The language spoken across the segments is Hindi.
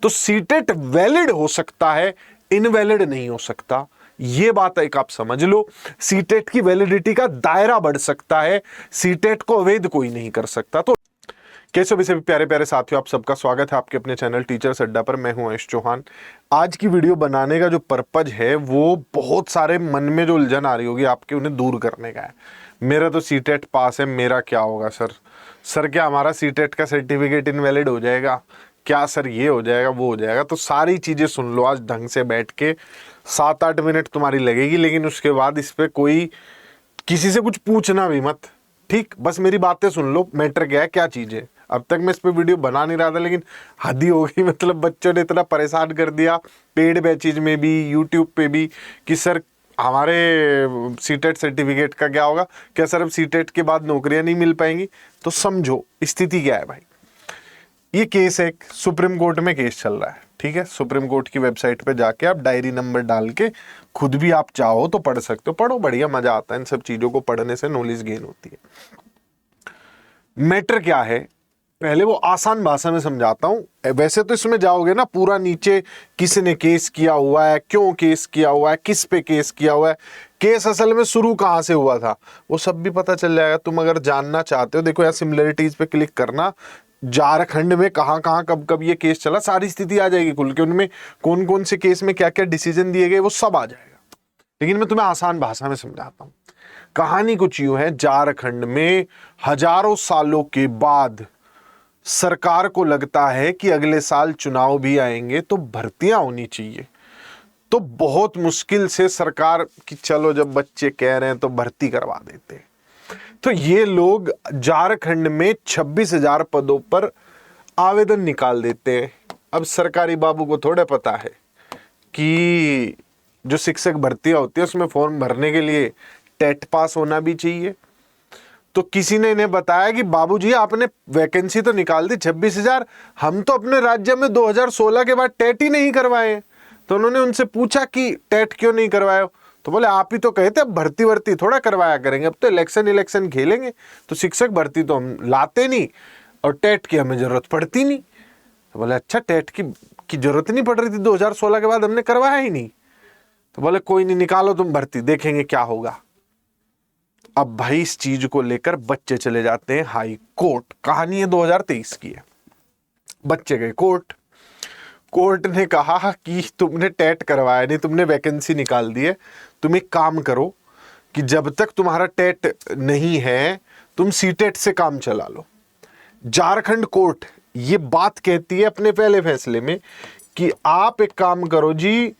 तो सीटेट वैलिड हो सकता है, इनवैलिड नहीं हो सकता। ये बात एक आप समझ लो। सीटेट की वैलिडिटी का दायरा बढ़ सकता है, सीटेट को अवैध कोई नहीं कर सकता। तो कैसे भी सभी प्यारे प्यारे साथियों, आप सबका स्वागत है आपके अपने चैनल टीचर्स अड्डा पर। मैं हूं आयुष चौहान। आज की वीडियो बनाने का जो पर्पज है वो बहुत सारे मन में जो उलझन आ रही होगी आपके, उन्हें दूर करने का है। मेरा तो सीटेट पास है, मेरा क्या होगा सर क्या हमारा सीटेट का सर्टिफिकेट इनवैलिड हो जाएगा क्या सर, ये हो जाएगा वो हो जाएगा। तो सारी चीजें सुन लो आज ढंग से बैठ के, 7-8 मिनट तुम्हारी लगेगी, लेकिन उसके बाद इस पे कोई किसी से कुछ पूछना भी मत, ठीक? बस मेरी बातें सुन लो, मैटर क्या है, क्या चीज है। अब तक मैं इस पे वीडियो बना नहीं रहा था, लेकिन हद ही हो गई। मतलब बच्चों ने इतना परेशान कर दिया पेड बैचेज में भी, यूट्यूब पे भी, कि सर हमारे सीटेट सर्टिफिकेट का क्या होगा, क्या सर अब सीटेट के बाद नौकरियां नहीं मिल पाएंगी? तो समझो स्थिति क्या है भाई। ये केस एक सुप्रीम कोर्ट में केस चल रहा है, ठीक है? सुप्रीम कोर्ट की वेबसाइट पे जाके आप डायरी नंबर डाल के खुद भी आप चाहो तो पढ़ सकते हो। पढ़ो, बढ़िया मजा आता है इन सब चीजों को पढ़ने से, नॉलेज गेन होती है। मैटर क्या है, पहले वो आसान भाषा में समझाता हूं। वैसे तो इसमें जाओगे ना पूरा नीचे, किसने केस किया हुआ है, क्यों केस किया हुआ है, किस पे केस किया हुआ है, केस असल में शुरू कहां से हुआ था, वो सब भी पता चल जाएगा। तुम अगर जानना चाहते हो, देखो यहाँ सिमिलरिटीज पे क्लिक करना, झारखंड में कहां कहां कब कब ये केस चला, सारी स्थिति आ जाएगी खुल के। उनमें कौन कौन से केस में क्या क्या डिसीजन दिए गए, वो सब आ जाएगा। लेकिन मैं तुम्हें आसान भाषा में समझाता हूं। कहानी कुछ यूं है, झारखंड में हजारों सालों के बाद सरकार को लगता है कि अगले साल चुनाव भी आएंगे तो भर्तियां होनी चाहिए। तो बहुत मुश्किल से सरकार की, चलो जब बच्चे कह रहे हैं तो भर्ती करवा देते हैं। तो ये लोग झारखंड में 26,000 पदों पर आवेदन निकाल देते हैं। अब सरकारी बाबू को थोड़ा पता है कि जो शिक्षक भर्तियां होती है उसमें फॉर्म भरने के लिए टेट पास होना भी चाहिए। तो किसी ने इन्हें बताया कि बाबूजी आपने वैकेंसी तो निकाल दी 26,000, हम तो अपने राज्य में 2016 के बाद टेट ही नहीं करवाए। तो उन्होंने उनसे पूछा कि टेट क्यों नहीं करवाए? तो बोले आप ही तो कहते अब भर्ती वर्ती थोड़ा करवाया करेंगे, अब तो इलेक्शन खेलेंगे, तो शिक्षक भर्ती तो हम लाते नहीं और टेट की हमें जरूरत पड़ती नहीं। तो बोले अच्छा, टेट की जरूरत नहीं पड़ रही थी 2016 के बाद, हमने करवाया ही नहीं। तो बोले कोई नहीं, निकालो तुम भर्ती, देखेंगे क्या होगा। अब भाई इस चीज को लेकर बच्चे चले जाते हैं हाई कोर्ट। कहानी है 2023 की है। बच्चे गए कोर्ट, कोर्ट ने कहा कि तुमने टेट करवाया नहीं, तुमने वैकेंसी निकाल दी है, तुम एक काम करो कि जब तक तुम्हारा टेट नहीं है तुम सीटेट से काम चला लो। झारखंड कोर्ट ये बात कहती है अपने पहले फैसले में कि आप एक काम करो जी,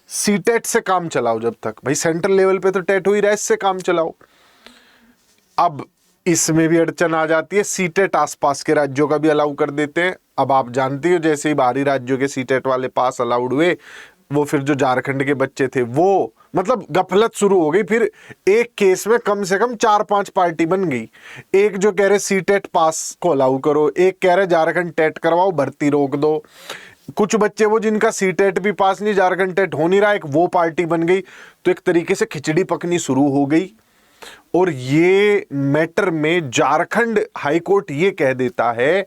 सीटेट से काम चलाओ जब तक। भाई सेंट्रल लेवल पे तो टेट हो ही रहा है, इससे काम चलाओ। अब इसमें भी अड़चन आ जाती है, सीटेट आसपास के राज्यों का भी अलाउ कर देते हैं। अब आप जानती हो जैसे ही बाहरी राज्यों के सीटेट वाले पास अलाउड हुए, वो फिर जो झारखंड के बच्चे थे वो मतलब गफलत शुरू हो गई। फिर एक केस में कम से कम 4-5 पार्टी बन गई। एक जो कह रहे सीटेट पास को अलाउ करो, एक कह रहे झारखंड टेट करवाओ, भर्ती रोक दो। कुछ बच्चे वो जिनका सीटेट भी पास नहीं, झारखंड टेट हो नहीं रहा, एक वो पार्टी बन गई। तो एक तरीके से खिचड़ी पकनी शुरू हो गई। और ये मैटर में झारखंड हाईकोर्ट ये कह देता है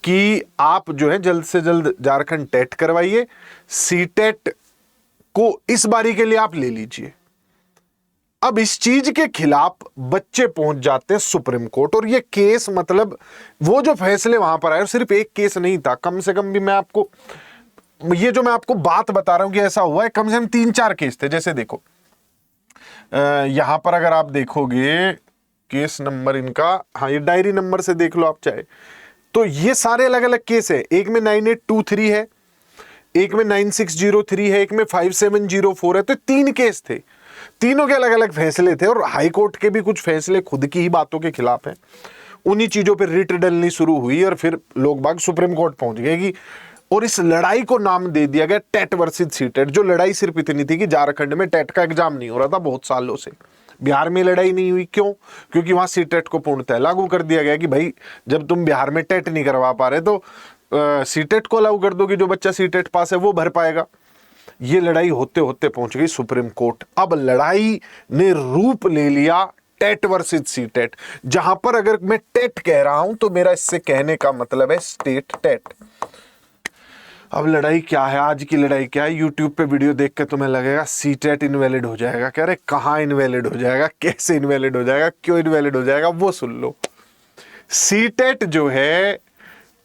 कि आप जो है जल्द से जल्द झारखंड टेट करवाइए, सीटेट को इस बारी के लिए आप ले लीजिए। अब इस चीज के खिलाफ बच्चे पहुंच जाते हैं सुप्रीम कोर्ट। और ये केस मतलब वो जो फैसले वहां पर आए, सिर्फ एक केस नहीं था, कम से कम भी मैं आपको ये जो मैं आपको बात बता रहा हूं कि ऐसा हुआ है, कम से कम 3-4 केस थे। जैसे देखो यहां पर अगर आप देखोगे केस नंबर इनका, हाँ ये डायरी नंबर से देख लो आप चाहे, तो ये सारे अलग अलग केस है। एक में 9823 है, एक में 9603 है, एक में 5704 है। तो 3 केस थे, तीनों के अलग अलग फैसले थे। और हाई कोर्ट के भी कुछ फैसले खुद की ही बातों के खिलाफ हैं। उन्हीं चीजों पर रिट डलनी शुरू हुई और फिर लोग बाग सुप्रीम कोर्ट पहुंच गए कि, और इस लड़ाई को नाम दे दिया गया टेट वर्सेस सीटेट। जो लड़ाई सिर्फ इतनी थी कि झारखंड में टेट का एग्जाम नहीं हो रहा था बहुत सालों से, बिहार में लड़ाई नहीं हुई। क्यों? क्योंकि वहां सीटेट को पूर्णतः लागू कर दिया गया कि भाई जब तुम बिहार में टेट नहीं करवा पा रहे तो सीटेट को लागू कर दो कि जो बच्चा सीटेट पास है वो भर पाएगा। ये लड़ाई होते होते पहुंच गई सुप्रीम कोर्ट। अब लड़ाई ने रूप ले लिया टेट वर्सेस सीटेट, जहां पर अगर मैं टेट कह रहा हूं तो मेरा इससे कहने का मतलब है स्टेट टेट। अब लड़ाई क्या है, आज की लड़ाई क्या है, यूट्यूब पे वीडियो देख के तुम्हें लगेगा सीटेट इनवैलिड हो जाएगा। कह रहे कहाँ इनवैलिड हो जाएगा, कैसे इनवैलिड हो जाएगा, क्यों इनवैलिड हो जाएगा, वो सुन लो। सीटेट जो है,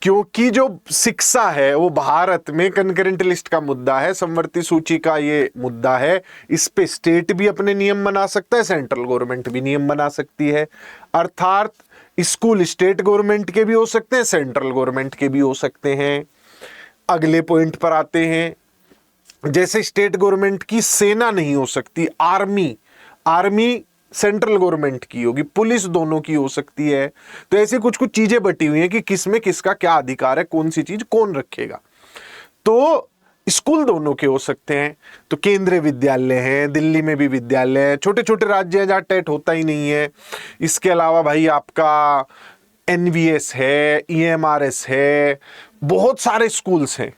क्योंकि जो शिक्षा है वो भारत में कंकरेंट लिस्ट का मुद्दा है, समवर्ती सूची का ये मुद्दा है। इस पे स्टेट भी अपने नियम बना सकता है, सेंट्रल गवर्नमेंट भी नियम बना सकती है। अर्थात स्कूल स्टेट गवर्नमेंट के भी हो सकते हैं, सेंट्रल गवर्नमेंट के भी हो सकते हैं। अगले पॉइंट पर आते हैं। जैसे स्टेट गवर्नमेंट की सेना नहीं हो सकती, आर्मी सेंट्रल गवर्नमेंट की होगी, पुलिस दोनों की हो सकती है। तो ऐसी कुछ कुछ चीजें बटी हुई हैं कि किस में किसका क्या अधिकार है, कौन सी चीज कौन रखेगा। तो स्कूल दोनों के हो सकते हैं। तो केंद्रीय विद्यालय हैं, दिल्ली में भी विद्यालय है, छोटे छोटे राज्य हैं जहां टेट होता ही नहीं है। इसके अलावा भाई आपका एनवीएस है, ईएमआरएस है, बहुत सारे स्कूल्स हैं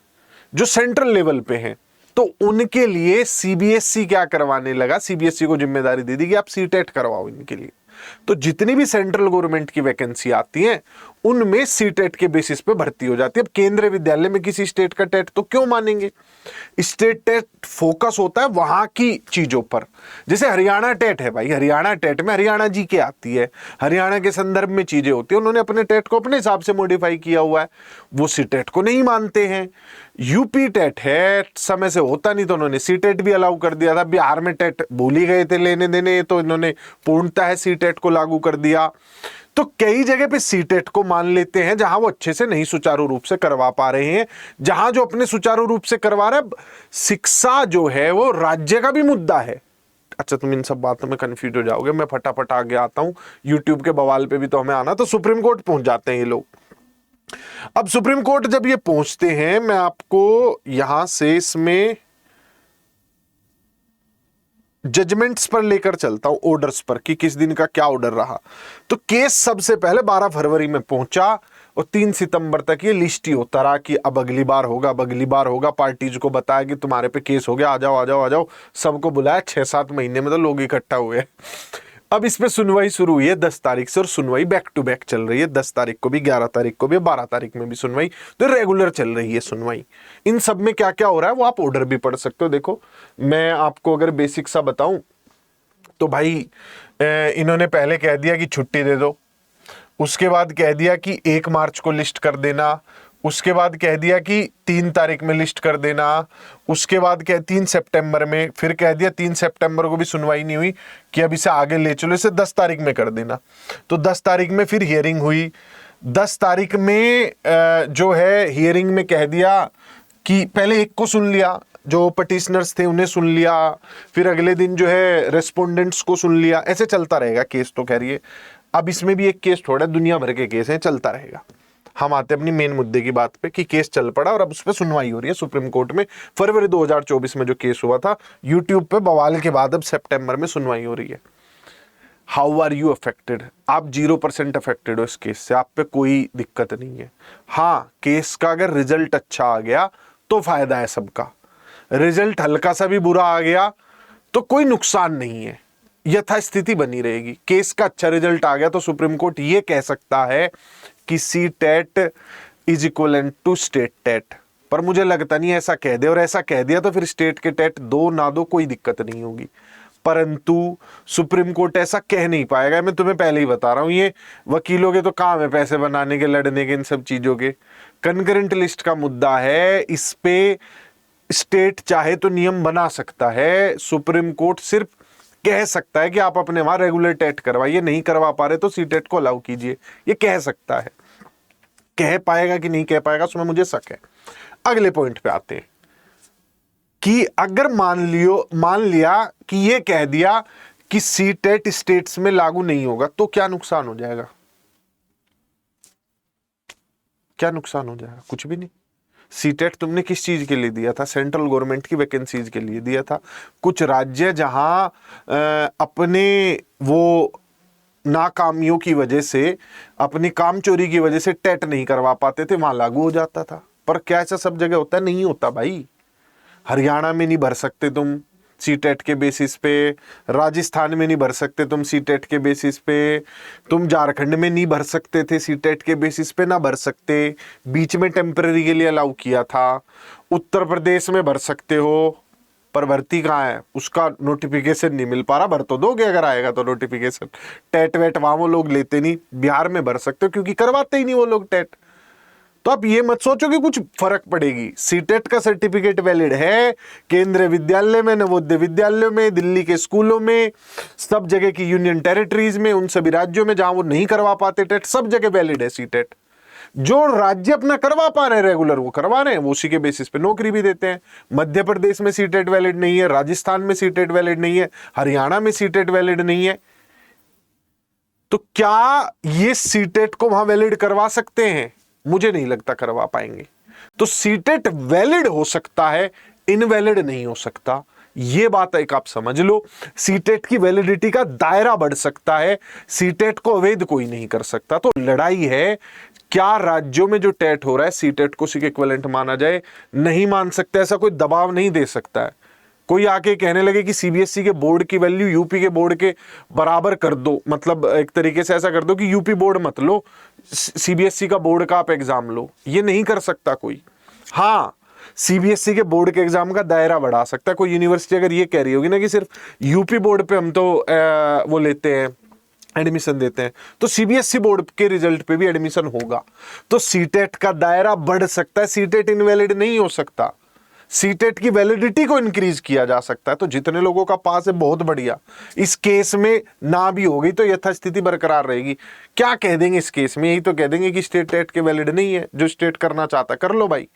जो सेंट्रल लेवल पे हैं। तो उनके लिए सीबीएसई क्या करवाने लगा, सीबीएसई को जिम्मेदारी दे दी कि आप सीटेट करवाओ इनके लिए। तो जितनी भी सेंट्रल गवर्नमेंट की वैकेंसी आती है उनमें सीटेट के बेसिस पे भर्ती हो जाती है। अब केंद्रीय विद्यालय में किसी स्टेट का टेट तो क्यों मानेंगे, स्टेट टेट फोकस होता है वहां की चीजों पर। जैसे हरियाणा टेट है भाई, हरियाणा टेट में हरियाणा जी के आती है, हरियाणा के संदर्भ में चीजें होती है, उन्होंने अपने टेट को अपने हिसाब से मॉडिफाई किया हुआ है, वो सीटेट को नहीं मानते हैं। यूपी टेट है, समय से होता नहीं तो उन्होंने सीटेट भी अलाउ कर दिया था। बिहार में टेट भूल ही गए थे लेने देने, तो इन्होंने पूर्णतः है सीटेट को लागू कर दिया। तो कई जगह पे सीटेट को मान लेते हैं जहां वो अच्छे से नहीं सुचारू रूप से करवा पा रहे हैं, जहां जो अपने सुचारू रूप से करवा रहे हैं। शिक्षा जो है वो राज्य का भी मुद्दा है। अच्छा, तुम इन सब बातों में कंफ्यूज हो जाओगे, मैं फटाफट आगे आता हूं। यूट्यूब के बवाल पे भी तो हमें आना, तो सुप्रीम कोर्ट पहुंच जाते हैं ये लोग। अब सुप्रीम कोर्ट जब ये पहुंचते हैं, मैं आपको यहां से इसमें जजमेंट्स पर लेकर चलता हूं, ऑर्डर्स पर कि किस दिन का क्या ऑर्डर रहा। तो केस सबसे पहले 12 फरवरी में पहुंचा और 3 सितंबर तक ये लिस्ट ही होता रहा कि अब अगली बार होगा, अब अगली बार होगा। पार्टीज को बताया कि तुम्हारे पे केस हो गया, आ जाओ आ जाओ आ जाओ। सबको बुलाया, 6-7 महीने में तो लोग इकट्ठा हुए। अब इस पे सुनवाई शुरू हुई है 10 तारीख से, और सुनवाई बैक टू बैक चल रही है। 10 तारीख को भी, 11 तारीख को भी, 12 तारीख में भी सुनवाई, तो रेगुलर चल रही है सुनवाई। इन सब में क्या क्या हो रहा है वो आप ऑर्डर भी पढ़ सकते हो। देखो, मैं आपको अगर बेसिक सा बताऊं तो भाई इन्होंने पहले कह दिया कि छुट्टी दे दो, उसके बाद कह दिया कि 1 मार्च को लिस्ट कर देना, उसके बाद कह दिया कि 3 तारीख में लिस्ट कर देना, उसके बाद 3 सितंबर में, फिर कह दिया 3 सितंबर को भी सुनवाई नहीं हुई कि अब इसे आगे ले चलो, इसे 10 तारीख में कर देना। तो 10 तारीख में फिर हियरिंग हुई। 10 तारीख में जो है हियरिंग में कह दिया कि पहले एक को सुन लिया, जो पटिशनर्स थे उन्हें सुन लिया, फिर अगले दिन जो है रेस्पोंडेंट्स को सुन लिया। ऐसे चलता रहेगा केस। तो कह रही है अब इसमें भी एक केस थोड़ा, दुनिया भर के केस हैं, चलता रहेगा। हम आते अपनी मेन मुद्दे की बात पे कि केस चल पड़ा और अब उस पर सुनवाई हो रही है सुप्रीम कोर्ट में। फरवरी 2024 में जो केस हुआ था यूट्यूब पे बवाल के बाद, अब सितंबर में सुनवाई हो रही है। How are you affected? आप 0% अफेक्टेड हो इस केस से, आप पे कोई दिक्कत नहीं है। हाँ, केस का अगर रिजल्ट अच्छा आ गया तो फायदा है सबका, रिजल्ट हल्का सा भी बुरा आ गया तो कोई नुकसान नहीं है, यथास्थिति बनी रहेगी। केस का अच्छा रिजल्ट आ गया तो सुप्रीम कोर्ट ये कह सकता है कि C TET is equivalent to state TET, पर मुझे लगता नहीं ऐसा कह दे, और ऐसा कह दिया तो फिर स्टेट के टेट दो ना दो कोई दिक्कत नहीं होगी। परंतु सुप्रीम कोर्ट ऐसा कह नहीं पाएगा, मैं तुम्हें पहले ही बता रहा हूं। ये वकीलों के तो काम है पैसे बनाने के, लड़ने के, इन सब चीजों के। कंकरेंट लिस्ट का मुद्दा है, इस पे स्टेट चाहे तो नियम बना सकता है, सुप्रीम कोर्ट सिर्फ कह सकता है कि आप अपने वहां रेगुलर टेट करवाइए, नहीं करवा पा रहे तो सीटेट को अलाउ कीजिए, ये कह सकता है। कह पाएगा कि नहीं कह पाएगा उसमें मुझे शक है। अगले पॉइंट पे आते हैं कि अगर मान लिया कि ये कह दिया कि सीटेट स्टेट्स में लागू नहीं होगा तो क्या नुकसान हो जाएगा? क्या नुकसान हो जाएगा? कुछ भी नहीं। सीटेट तुमने किस चीज के लिए दिया था? सेंट्रल गवर्नमेंट की वैकेंसीज के लिए दिया था। कुछ राज्य जहां अपने वो नाकामियों की वजह से, अपनी काम चोरी की वजह से टेट नहीं करवा पाते थे, वहां लागू हो जाता था। पर क्या ऐसा सब जगह होता है? नहीं होता भाई। हरियाणा में नहीं भर सकते तुम, सीटेट के बेसिस पे, राजस्थान में नहीं भर सकते तुम सीटेट के बेसिस पे, तुम झारखंड में नहीं भर सकते थे सीटेट के बेसिस पे, ना भर सकते, बीच में टेम्पररी के लिए अलाउ किया था। उत्तर प्रदेश में भर सकते हो, पर भर्ती कहाँ है, उसका नोटिफिकेशन नहीं मिल पा रहा। भर तो दोगे अगर आएगा तो नोटिफिकेशन। टेट वेट वहां वो लोग लेते नहीं, बिहार में भर सकते हो क्योंकि करवाते ही नहीं वो लोग टेट। तो आप ये मत सोचो कि कुछ फर्क पड़ेगी। सीटेट का सर्टिफिकेट वैलिड है केंद्रीय विद्यालय में, नवोदय विद्यालयों में, दिल्ली के स्कूलों में, सब जगह की यूनियन टेरिटरीज में, उन सभी राज्यों में जहां वो नहीं करवा पाते टेट, सब जगह वैलिड है सीटेट। जो राज्य अपना करवा पा रहे हैं रेगुलर, वो करवा रहे हैं, वो उसी के बेसिस पे नौकरी भी देते हैं। मध्य प्रदेश में सीटेट वैलिड नहीं है, राजस्थान में सीटेट वैलिड नहीं है, हरियाणा में सीटेट वैलिड नहीं है। तो क्या ये सीटेट को वहां वैलिड करवा सकते हैं? मुझे नहीं लगता करवा पाएंगे। तो सीटेट वैलिड हो सकता है, इनवैलिड नहीं हो सकता। ये बात एक आप समझ लो। सीटेट की वैलिडिटी का दायरा बढ़ सकता है, सीटेट को अवैध कोई नहीं कर सकता। तो लड़ाई है, क्या राज्यों में जो टेट हो रहा है सीटेट को उसी के इक्विवेलेंट माना जाए? नहीं मान सकते, ऐसा कोई दबाव नहीं दे सकता है। कोई आके कहने लगे कि सीबीएसई के बोर्ड की वैल्यू यूपी के बोर्ड के बराबर कर दो, मतलब एक तरीके से ऐसा कर दो कि यूपी बोर्ड मत लो, सीबीएसई का बोर्ड का आप एग्जाम लो, ये नहीं कर सकता कोई। हाँ, सीबीएसई के बोर्ड के एग्जाम का दायरा बढ़ा सकता है कोई यूनिवर्सिटी अगर ये कह रही होगी ना कि सिर्फ यूपी बोर्ड पे हम तो वो लेते हैं, एडमिशन देते हैं, तो सीबीएसई बोर्ड के रिजल्ट पे भी एडमिशन होगा। तो सीटेट का दायरा बढ़ सकता है, सीटेट इनवैलिड नहीं हो सकता। सीटेट की वैलिडिटी को इंक्रीज किया जा सकता है। तो जितने लोगों का पास है बहुत बढ़िया। इस केस में ना भी हो गई तो यथास्थिति बरकरार रहेगी। क्या कह देंगे इस केस में? यही तो कह देंगे कि स्टेट टेट के वैलिड नहीं है। जो स्टेट करना चाहता कर लो भाई,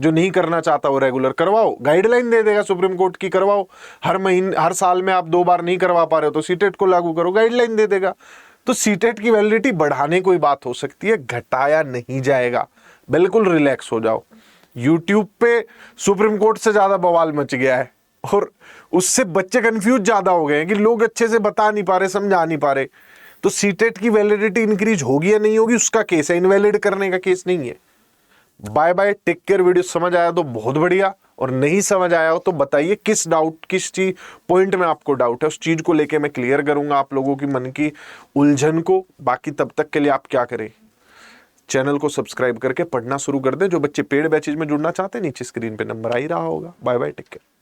जो नहीं करना चाहता वो रेगुलर करवाओ। गाइडलाइन दे देगा सुप्रीम कोर्ट की, करवाओ। हर महीने, हर साल में आप 2 बार नहीं करवा पा रहे हो तो सीटेट को लागू करो, गाइडलाइन दे देगा। तो सीटेट की वैलिडिटी बढ़ाने कोई बात हो सकती है, घटाया नहीं जाएगा। बिल्कुल रिलैक्स हो जाओ। यूट्यूब पे सुप्रीम कोर्ट से ज्यादा बवाल मच गया है और उससे बच्चे कंफ्यूज ज्यादा हो गए हैं कि लोग अच्छे से बता नहीं पा रहे, समझा नहीं पा रहे। तो सीटेट की वैलिडिटी इंक्रीज होगी या नहीं होगी उसका केस है, इनवैलिड करने का केस नहीं है। Bye bye, take care. Video समझ आया तो बहुत बढ़िया, और नहीं समझ आया हो तो बताइए किस डाउट, किस चीज पॉइंट में आपको डाउट है, उस चीज को लेके मैं क्लियर करूंगा आप लोगों की मन की उलझन को। बाकी तब तक के लिए आप क्या करें, चैनल को सब्सक्राइब करके पढ़ना शुरू कर दें। जो बच्चे पेड बैचेज में जुड़ना चाहते हैं नीचे स्क्रीन पे नंबर आ ही रहा होगा। Bye bye, take care.